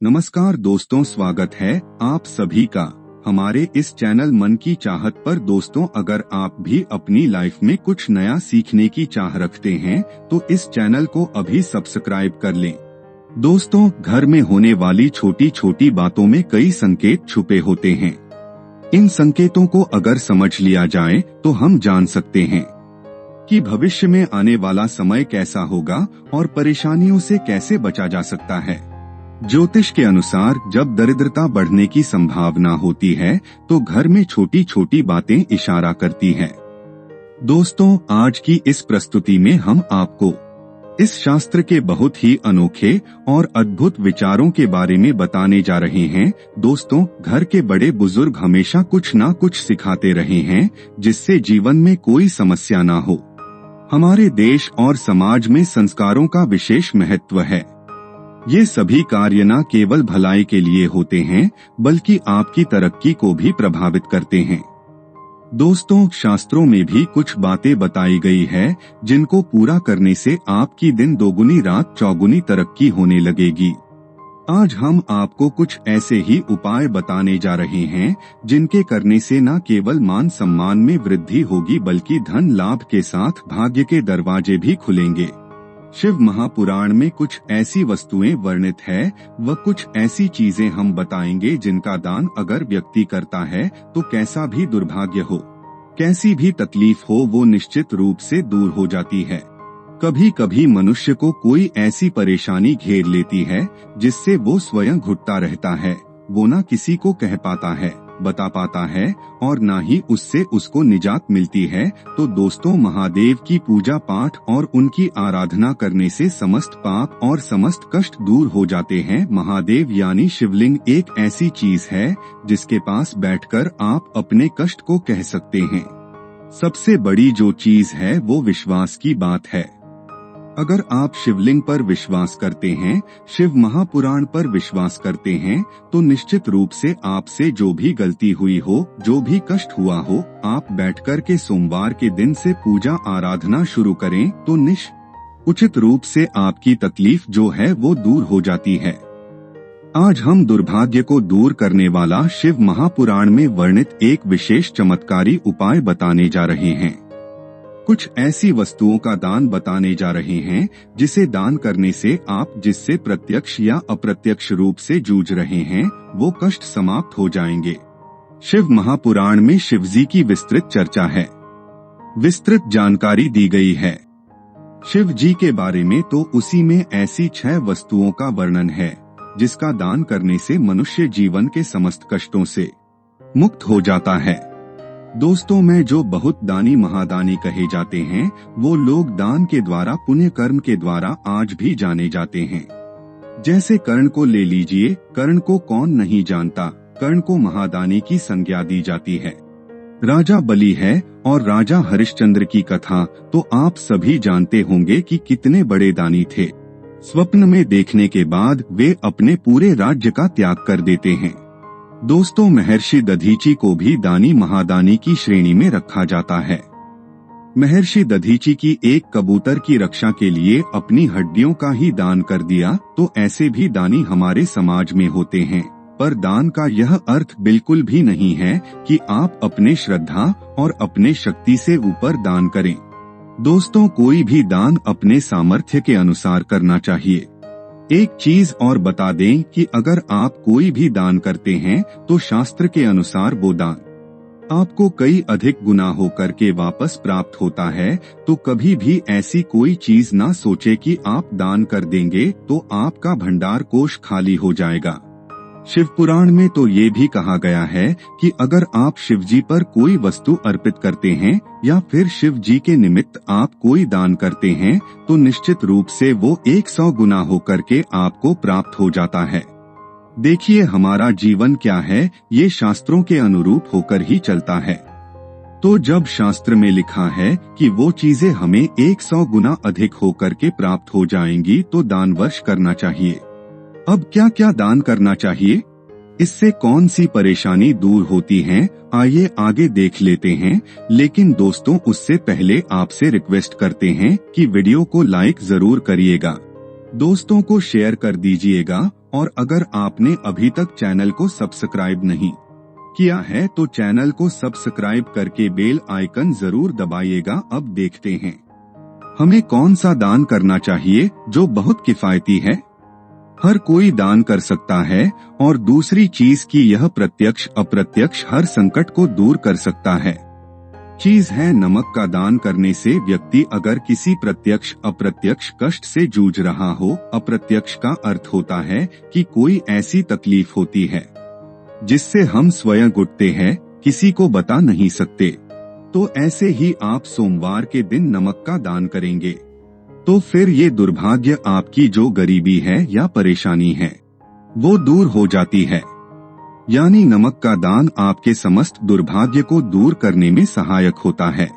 नमस्कार दोस्तों, स्वागत है आप सभी का हमारे इस चैनल मन की चाहत पर। दोस्तों, अगर आप भी अपनी लाइफ में कुछ नया सीखने की चाह रखते हैं तो इस चैनल को अभी सब्सक्राइब कर लें। दोस्तों, घर में होने वाली छोटी छोटी बातों में कई संकेत छुपे होते हैं। इन संकेतों को अगर समझ लिया जाए तो हम जान सकते हैं कि भविष्य में आने वाला समय कैसा होगा और परेशानियों से कैसे बचा जा सकता है। ज्योतिष के अनुसार जब दरिद्रता बढ़ने की संभावना होती है तो घर में छोटी छोटी बातें इशारा करती हैं। दोस्तों, आज की इस प्रस्तुति में हम आपको इस शास्त्र के बहुत ही अनोखे और अद्भुत विचारों के बारे में बताने जा रहे हैं। दोस्तों, घर के बड़े बुजुर्ग हमेशा कुछ ना कुछ सिखाते रहे हैं जिससे जीवन में कोई समस्या ना हो। हमारे देश और समाज में संस्कारों का विशेष महत्व है। ये सभी कार्य न केवल भलाई के लिए होते हैं बल्कि आपकी तरक्की को भी प्रभावित करते हैं। दोस्तों, शास्त्रों में भी कुछ बातें बताई गई है जिनको पूरा करने से आपकी दिन दोगुनी रात चौगुनी तरक्की होने लगेगी। आज हम आपको कुछ ऐसे ही उपाय बताने जा रहे हैं जिनके करने से न केवल मान सम्मान में वृद्धि होगी बल्कि धन लाभ के साथ भाग्य के दरवाजे भी खुलेंगे। शिव महापुराण में कुछ ऐसी वस्तुएं वर्णित है व कुछ ऐसी चीजें हम बताएंगे जिनका दान अगर व्यक्ति करता है तो कैसा भी दुर्भाग्य हो, कैसी भी तकलीफ हो, वो निश्चित रूप से दूर हो जाती है। कभी कभी मनुष्य को कोई ऐसी परेशानी घेर लेती है जिससे वो स्वयं घुटता रहता है। वो ना किसी को कह पाता है, बता पाता है और ना ही उससे उसको निजात मिलती है। तो दोस्तों, महादेव की पूजा पाठ और उनकी आराधना करने से समस्त पाप और समस्त कष्ट दूर हो जाते हैं। महादेव यानी शिवलिंग एक ऐसी चीज है जिसके पास बैठकर आप अपने कष्ट को कह सकते हैं। सबसे बड़ी जो चीज है वो विश्वास की बात है। अगर आप शिवलिंग पर विश्वास करते हैं, शिव महापुराण पर विश्वास करते हैं तो निश्चित रूप से आपसे जो भी गलती हुई हो, जो भी कष्ट हुआ हो, आप बैठकर के सोमवार के दिन से पूजा आराधना शुरू करें तो उचित रूप से आपकी तकलीफ जो है वो दूर हो जाती है। आज हम दुर्भाग्य को दूर करने वाला शिव महापुराण में वर्णित एक विशेष चमत्कारी उपाय बताने जा रहे हैं। कुछ ऐसी वस्तुओं का दान बताने जा रहे हैं जिसे दान करने से आप जिससे प्रत्यक्ष या अप्रत्यक्ष रूप से जूझ रहे हैं वो कष्ट समाप्त हो जाएंगे। शिव महापुराण में शिवजी की विस्तृत चर्चा है, विस्तृत जानकारी दी गई है। शिव जी के बारे में तो उसी में ऐसी 6 वस्तुओं का वर्णन है जिसका दान करने से मनुष्य जीवन के समस्त कष्टों से मुक्त हो जाता है। दोस्तों, में जो बहुत दानी महादानी कहे जाते हैं वो लोग दान के द्वारा, पुण्य कर्म के द्वारा आज भी जाने जाते हैं। जैसे कर्ण को ले लीजिए, कर्ण को कौन नहीं जानता। कर्ण को महादानी की संज्ञा दी जाती है। राजा बलि है और राजा हरिश्चंद्र की कथा तो आप सभी जानते होंगे कि कितने बड़े दानी थे। स्वप्न में देखने के बाद वे अपने पूरे राज्य का त्याग कर देते हैं। दोस्तों, महर्षि दधीची को भी दानी महादानी की श्रेणी में रखा जाता है। महर्षि दधीची की एक कबूतर की रक्षा के लिए अपनी हड्डियों का ही दान कर दिया। तो ऐसे भी दानी हमारे समाज में होते हैं। पर दान का यह अर्थ बिल्कुल भी नहीं है कि आप अपने श्रद्धा और अपने शक्ति से ऊपर दान करें। दोस्तों, कोई भी दान अपने सामर्थ्य के अनुसार करना चाहिए। एक चीज और बता दें कि अगर आप कोई भी दान करते हैं तो शास्त्र के अनुसार वो दान आपको कई अधिक गुना होकर के वापस प्राप्त होता है। तो कभी भी ऐसी कोई चीज ना सोचे कि आप दान कर देंगे तो आपका भंडार कोष खाली हो जाएगा। शिव पुराण में तो ये भी कहा गया है कि अगर आप शिवजी पर कोई वस्तु अर्पित करते हैं या फिर शिव जी के निमित्त आप कोई दान करते हैं तो निश्चित रूप से वो 100 गुना होकर के आपको प्राप्त हो जाता है। देखिए, हमारा जीवन क्या है, ये शास्त्रों के अनुरूप होकर ही चलता है। तो जब शास्त्र में लिखा है कि वो चीजें हमें 100 गुना अधिक होकर के प्राप्त हो जाएंगी तो दान वर्ष करना चाहिए। अब क्या क्या दान करना चाहिए, इससे कौन सी परेशानी दूर होती है, आइए आगे देख लेते हैं। लेकिन दोस्तों, उससे पहले आपसे रिक्वेस्ट करते हैं कि वीडियो को लाइक जरूर करिएगा, दोस्तों को शेयर कर दीजिएगा और अगर आपने अभी तक चैनल को सब्सक्राइब नहीं किया है तो चैनल को सब्सक्राइब करके बेल आइकन जरूर दबाइएगा। अब देखते हैं हमें कौन सा दान करना चाहिए जो बहुत किफायती है। हर कोई दान कर सकता है और दूसरी चीज कि यह प्रत्यक्ष अप्रत्यक्ष हर संकट को दूर कर सकता है। चीज है नमक का दान करने से व्यक्ति अगर किसी प्रत्यक्ष अप्रत्यक्ष कष्ट से जूझ रहा हो, अप्रत्यक्ष का अर्थ होता है कि कोई ऐसी तकलीफ होती है जिससे हम स्वयं गुटते हैं, किसी को बता नहीं सकते, तो ऐसे ही आप सोमवार के दिन नमक का दान करेंगे तो फिर ये दुर्भाग्य आपकी जो गरीबी है या परेशानी है वो दूर हो जाती है। यानी नमक का दान आपके समस्त दुर्भाग्य को दूर करने में सहायक होता है।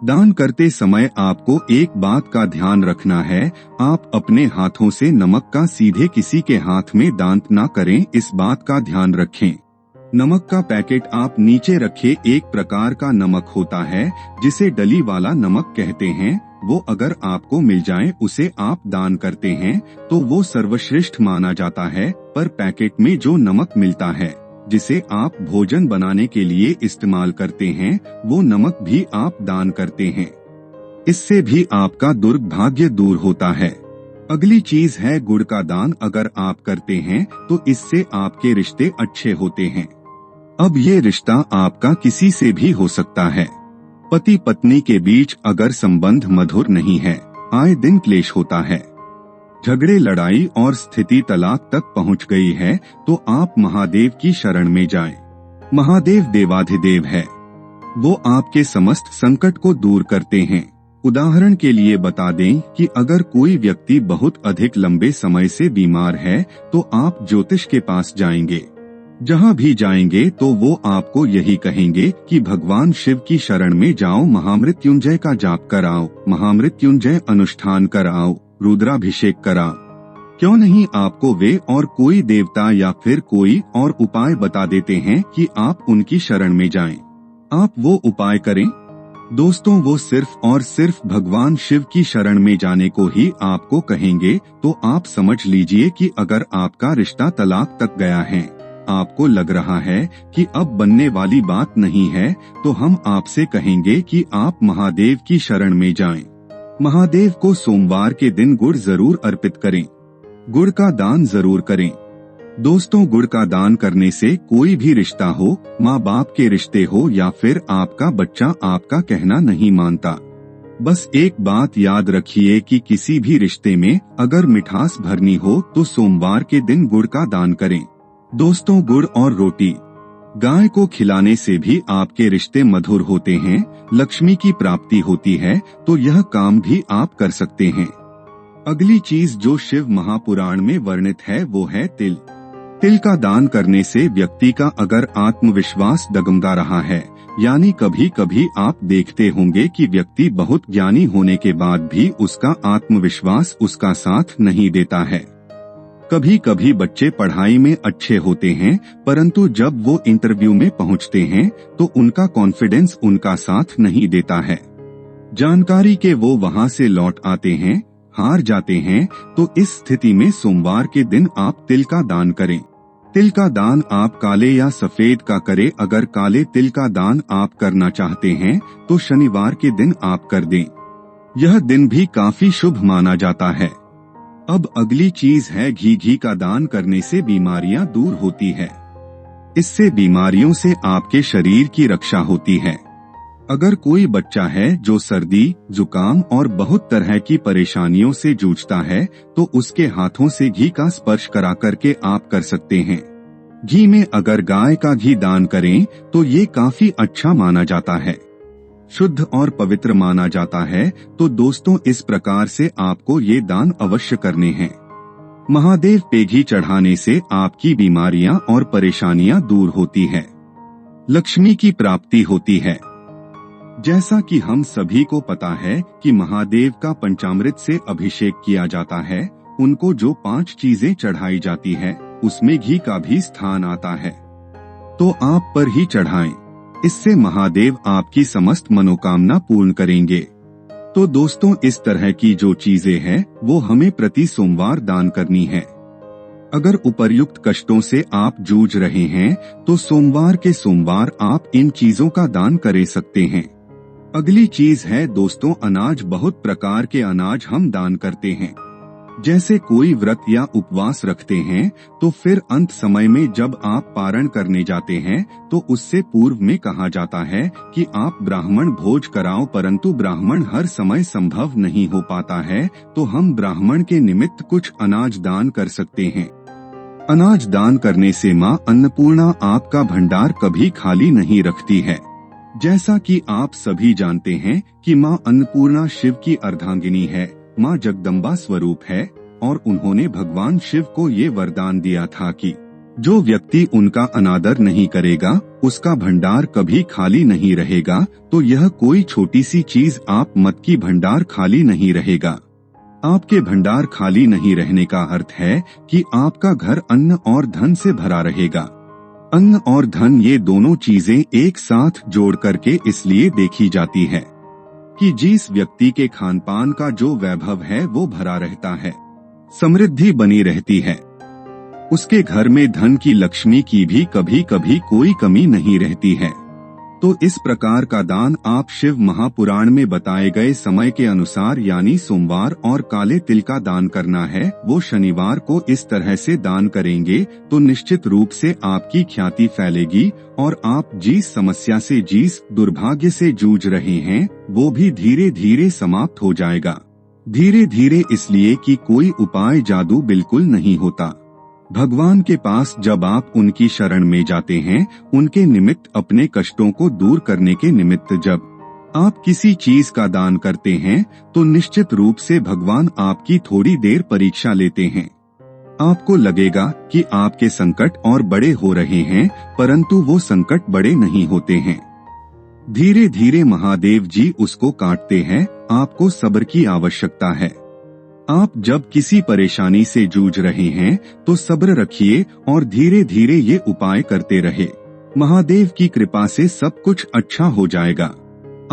दान करते समय आपको एक बात का ध्यान रखना है, आप अपने हाथों से नमक का सीधे किसी के हाथ में दान न करें, इस बात का ध्यान रखें। नमक का पैकेट आप नीचे रखे, एक प्रकार का नमक होता है जिसे डली वाला नमक कहते हैं, वो अगर आपको मिल जाए उसे आप दान करते हैं तो वो सर्वश्रेष्ठ माना जाता है। पर पैकेट में जो नमक मिलता है जिसे आप भोजन बनाने के लिए इस्तेमाल करते हैं, वो नमक भी आप दान करते हैं, इससे भी आपका दुर्भाग्य दूर होता है। अगली चीज है गुड़ का दान। अगर आप करते हैं तो इससे आपके रिश्ते अच्छे होते हैं। अब ये रिश्ता आपका किसी से भी हो सकता है। पति पत्नी के बीच अगर संबंध मधुर नहीं है, आए दिन क्लेश होता है, झगड़े लड़ाई और स्थिति तलाक तक पहुंच गई है, तो आप महादेव की शरण में जाएं। महादेव देवाधिदेव है, वो आपके समस्त संकट को दूर करते हैं। उदाहरण के लिए बता दें कि अगर कोई व्यक्ति बहुत अधिक लंबे समय से बीमार है तो आप ज्योतिष के पास जाएंगे। जहाँ भी जाएंगे तो वो आपको यही कहेंगे कि भगवान शिव की शरण में जाओ, महामृत्युंजय का जाप कराओ, महामृत्युंजय अनुष्ठान कराओ, रुद्राभिषेक कराओ। क्यों नहीं आपको वे और कोई देवता या फिर कोई और उपाय बता देते हैं कि आप उनकी शरण में जाएं। आप वो उपाय करें। दोस्तों, वो सिर्फ और सिर्फ भगवान शिव की शरण में जाने को ही आपको कहेंगे। तो आप समझ लीजिए कि अगर आपका रिश्ता तलाक तक गया है, आपको लग रहा है कि अब बनने वाली बात नहीं है, तो हम आपसे कहेंगे कि आप महादेव की शरण में जाएं। महादेव को सोमवार के दिन गुड़ जरूर अर्पित करें, गुड़ का दान जरूर करें। दोस्तों, गुड़ का दान करने से कोई भी रिश्ता हो, माँ बाप के रिश्ते हो या फिर आपका बच्चा आपका कहना नहीं मानता, बस एक बात याद रखिए कि किसी भी रिश्ते में अगर मिठास भरनी हो तो सोमवार के दिन गुड़ का दान करें। दोस्तों, गुड़ और रोटी गाय को खिलाने से भी आपके रिश्ते मधुर होते हैं, लक्ष्मी की प्राप्ति होती है, तो यह काम भी आप कर सकते हैं। अगली चीज जो शिव महापुराण में वर्णित है वो है तिल। तिल का दान करने से व्यक्ति का अगर आत्मविश्वास डगमगा रहा है, यानी कभी कभी आप देखते होंगे कि व्यक्ति बहुत ज्ञानी होने के बाद भी उसका आत्मविश्वास उसका साथ नहीं देता है। कभी कभी बच्चे पढ़ाई में अच्छे होते हैं, परंतु जब वो इंटरव्यू में पहुंचते हैं तो उनका कॉन्फिडेंस उनका साथ नहीं देता है। जानकारी के वो वहां से लौट आते हैं, हार जाते हैं। तो इस स्थिति में सोमवार के दिन आप तिल का दान करें। तिल का दान आप काले या सफेद का करें। अगर काले तिल का दान आप करना चाहते हैं तो शनिवार के दिन आप कर दें, यह दिन भी काफी शुभ माना जाता है। अब अगली चीज है घी। घी का दान करने से बीमारियां दूर होती है, इससे बीमारियों से आपके शरीर की रक्षा होती है। अगर कोई बच्चा है जो सर्दी, जुकाम और बहुत तरह की परेशानियों से जूझता है तो उसके हाथों से घी का स्पर्श करा करके आप कर सकते हैं। घी में अगर गाय का घी दान करें तो ये काफी अच्छा माना जाता है, शुद्ध और पवित्र माना जाता है। तो दोस्तों, इस प्रकार से आपको ये दान अवश्य करने हैं। महादेव पे घी चढ़ाने से आपकी बीमारियां और परेशानियां दूर होती है, लक्ष्मी की प्राप्ति होती है। जैसा कि हम सभी को पता है कि महादेव का पंचामृत से अभिषेक किया जाता है, उनको जो 5 चीजें चढ़ाई जाती है उसमें घी का भी स्थान आता है, तो आप पर ही चढ़ाएं। इससे महादेव आपकी समस्त मनोकामना पूर्ण करेंगे। तो दोस्तों, इस तरह की जो चीजें हैं वो हमें प्रति सोमवार दान करनी है। अगर उपर्युक्त कष्टों से आप जूझ रहे हैं तो सोमवार के सोमवार आप इन चीजों का दान कर सकते हैं। अगली चीज है दोस्तों अनाज। बहुत प्रकार के अनाज हम दान करते हैं। जैसे कोई व्रत या उपवास रखते हैं तो फिर अंत समय में जब आप पारण करने जाते हैं तो उससे पूर्व में कहा जाता है कि आप ब्राह्मण भोज कराओ, परंतु ब्राह्मण हर समय संभव नहीं हो पाता है, तो हम ब्राह्मण के निमित्त कुछ अनाज दान कर सकते हैं। अनाज दान करने से माँ अन्नपूर्णा आपका भंडार कभी खाली नहीं रखती है। जैसा कि आप सभी जानते हैं कि माँ अन्नपूर्णा शिव की अर्धांगिनी है, माँ जगदम्बा स्वरूप है, और उन्होंने भगवान शिव को ये वरदान दिया था कि जो व्यक्ति उनका अनादर नहीं करेगा उसका भंडार कभी खाली नहीं रहेगा। तो यह कोई छोटी सी चीज आप मत की भंडार खाली नहीं रहेगा। आपके भंडार खाली नहीं रहने का अर्थ है कि आपका घर अन्न और धन से भरा रहेगा। अन्न और धन ये दोनों चीजें एक साथ जोड़ करके इसलिए देखी जाती है कि जिस व्यक्ति के खान पान का जो वैभव है वो भरा रहता है, समृद्धि बनी रहती है, उसके घर में धन की लक्ष्मी की भी कभी कभी कोई कमी नहीं रहती है। तो इस प्रकार का दान आप शिव महापुराण में बताए गए समय के अनुसार यानी सोमवार और काले तिल का दान करना है। वो शनिवार को इस तरह से दान करेंगे तो निश्चित रूप से आपकी ख्याति फैलेगी और आप जिस समस्या से जिस दुर्भाग्य से जूझ रहे हैं वो भी धीरे धीरे समाप्त हो जाएगा। धीरे धीरे इसलिए कि कोई उपाय जादू बिल्कुल नहीं होता। भगवान के पास जब आप उनकी शरण में जाते हैं, उनके निमित्त अपने कष्टों को दूर करने के निमित्त जब आप किसी चीज का दान करते हैं तो निश्चित रूप से भगवान आपकी थोड़ी देर परीक्षा लेते हैं। आपको लगेगा कि आपके संकट और बड़े हो रहे हैं, परंतु वो संकट बड़े नहीं होते हैं। धीरे धीरे महादेव जी उसको काटते हैं। आपको सब्र की आवश्यकता है। आप जब किसी परेशानी से जूझ रहे हैं तो सब्र रखिए और धीरे धीरे ये उपाय करते रहे। महादेव की कृपा से सब कुछ अच्छा हो जाएगा।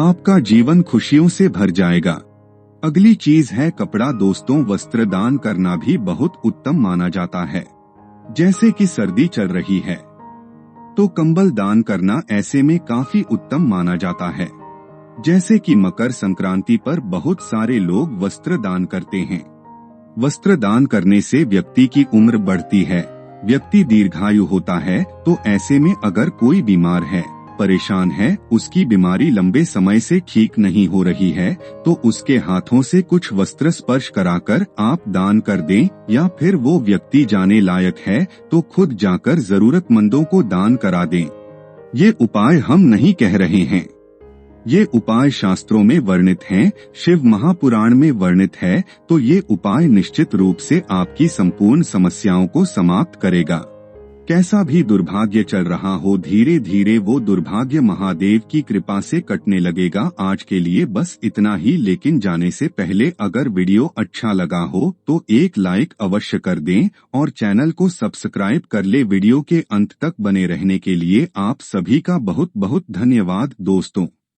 आपका जीवन खुशियों से भर जाएगा। अगली चीज है कपड़ा। दोस्तों वस्त्र दान करना भी बहुत उत्तम माना जाता है। जैसे कि सर्दी चल रही है तो कंबल दान करना ऐसे में काफी उत्तम माना जाता है। जैसे कि मकर संक्रांति पर बहुत सारे लोग वस्त्र दान करते हैं। वस्त्र दान करने से व्यक्ति की उम्र बढ़ती है, व्यक्ति दीर्घायु होता है। तो ऐसे में अगर कोई बीमार है, परेशान है, उसकी बीमारी लंबे समय से ठीक नहीं हो रही है, तो उसके हाथों से कुछ वस्त्र स्पर्श कराकर आप दान कर दें, या फिर वो व्यक्ति जाने लायक है तो खुद जाकर जरूरतमंदों को दान करा दें। ये उपाय हम नहीं कह रहे हैं, ये उपाय शास्त्रों में वर्णित हैं, शिव महापुराण में वर्णित है। तो ये उपाय निश्चित रूप से आपकी संपूर्ण समस्याओं को समाप्त करेगा। कैसा भी दुर्भाग्य चल रहा हो, धीरे धीरे वो दुर्भाग्य महादेव की कृपा से कटने लगेगा। आज के लिए बस इतना ही, लेकिन जाने से पहले अगर वीडियो अच्छा लगा हो तो एक लाइक अवश्य कर दें और चैनल को सब्सक्राइब कर ले। वीडियो के अंत तक बने रहने के लिए आप सभी का बहुत बहुत धन्यवाद दोस्तों।